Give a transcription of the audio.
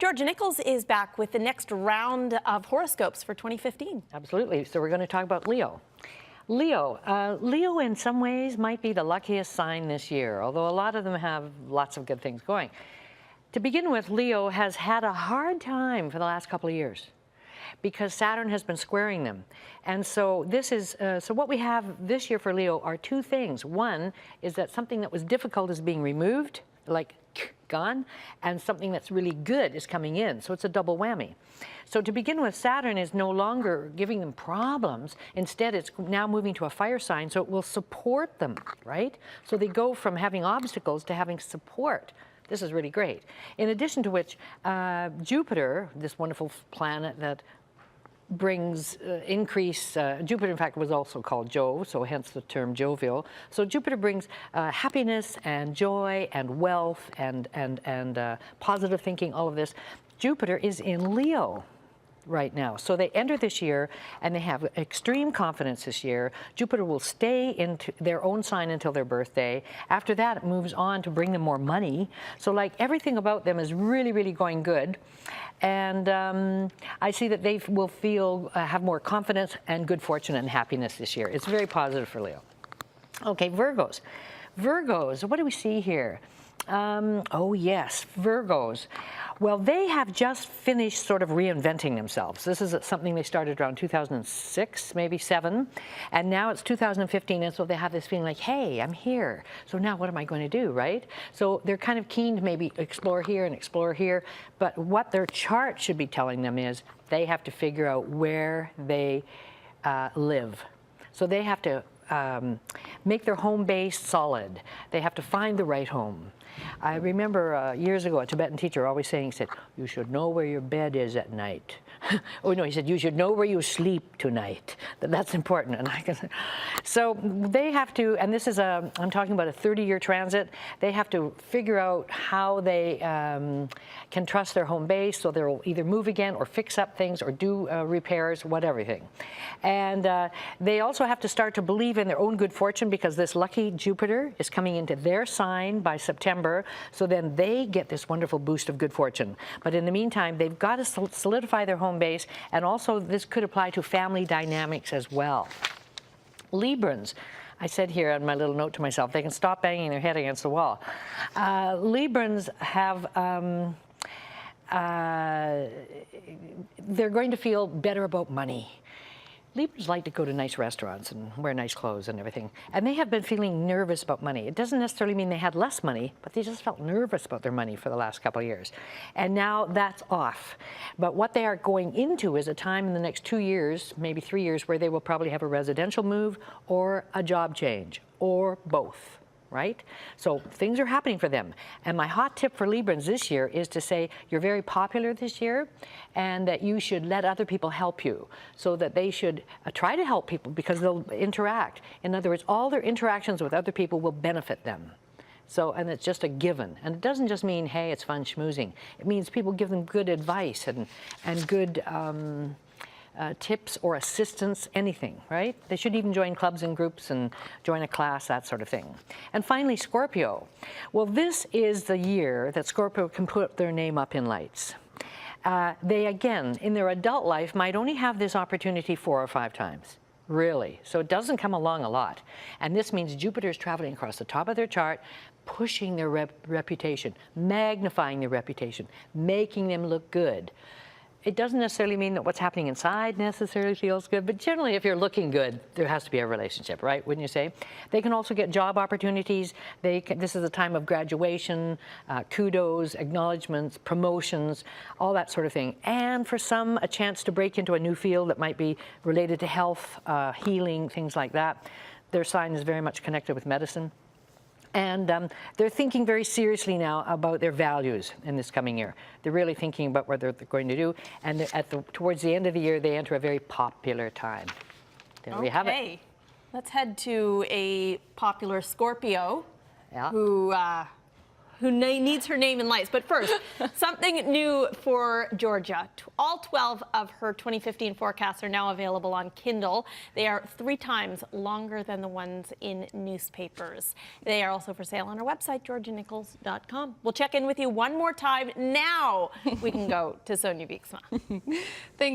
Georgia Nicols is back with the next round of horoscopes for 2015. Absolutely. So we're going to talk about Leo. Leo in some ways might be the luckiest sign this year, although a lot of them have lots of good things going. To begin with, Leo has had a hard time for the last couple of years because Saturn has been squaring them. And so so what we have this year for Leo are two things. One is that something that was difficult is being removed, like gone, and something that's really good is coming in. So it's a double whammy. So to begin with, Saturn is no longer giving them problems. Instead, it's now moving to a fire sign, so it will support them, right? So they go from having obstacles to having support. This is really great. In addition to which, Jupiter, this wonderful planet that brings increase, Jupiter in fact was also called Jove, so hence the term jovial. So Jupiter brings happiness and joy and wealth and positive thinking, all of this. Jupiter is in Leo right now. So they enter this year and they have extreme confidence this year. Jupiter will stay in their own sign until their birthday. After that, it moves on to bring them more money. So like everything about them is really, really going good. And I see that they will have more confidence and good fortune and happiness this year. It's very positive for Leo. Okay, Virgos. Virgos, what do we see here? Oh yes, Virgos. Well, they have just finished sort of reinventing themselves. This is something they started around 2006, maybe 7, and now it's 2015, and so they have this feeling like, hey, I'm here. So now what am I going to do, right? So they're kind of keen to maybe explore here and explore here, but what their chart should be telling them is they have to figure out where they live. So they have to make their home base solid. They have to find the right home. I remember years ago a Tibetan teacher always saying, he said, you should know where your bed is at night. Oh no, he said, you should know where you sleep tonight. That's important. And I can, so they have to, and this is I'm talking about a 30-year transit, they have to figure out how they can trust their home base, so they'll either move again or fix up things or do repairs, whatever thing. And they also have to start to believe in their own good fortune because this lucky Jupiter is coming into their sign by September, so then they get this wonderful boost of good fortune. But in the meantime, they've got to solidify their home base, and also this could apply to family dynamics as well. Librans, I said here on my little note to myself, they can stop banging their head against the wall. Librans have, they're going to feel better about money. Librans like to go to nice restaurants and wear nice clothes and everything. And they have been feeling nervous about money. It doesn't necessarily mean they had less money, but they just felt nervous about their money for the last couple of years. And now that's off. But what they are going into is a time in the next 2 years, maybe 3 years, where they will probably have a residential move or a job change, or both. Right? So things are happening for them. And my hot tip for Librans this year is to say you're very popular this year and that you should let other people help you, so that they should try to help people because they'll interact. In other words, all their interactions with other people will benefit them. So, and it's just a given. And it doesn't just mean, hey, it's fun schmoozing. It means people give them good advice and good tips or assistance, anything, right? They should even join clubs and groups and join a class, that sort of thing. And finally, Scorpio. Well, this is the year that Scorpio can put their name up in lights. They, again, in their adult life, might only have this opportunity 4 or 5 times. Really. So it doesn't come along a lot. And this means Jupiter is traveling across the top of their chart, pushing their reputation, magnifying their reputation, making them look good. It doesn't necessarily mean that what's happening inside necessarily feels good, but generally if you're looking good, there has to be a relationship, right? Wouldn't you say? They can also get job opportunities. This is a time of graduation, kudos, acknowledgements, promotions, all that sort of thing. And for some, a chance to break into a new field that might be related to health, healing, things like that. Their sign is very much connected with medicine. And they're thinking very seriously now about their values in this coming year. They're really thinking about what they're going to do. And towards the end of the year, they enter a very popular time. There we have it. Let's head to a popular Scorpio, yeah, who needs her name in lights. But first, something new for Georgia. All 12 of her 2015 forecasts are now available on Kindle. They are 3 times longer than the ones in newspapers. They are also for sale on our website, georgianicols.com. We'll check in with you one more time. Now we can go to Sonia Bieksma. Thanks.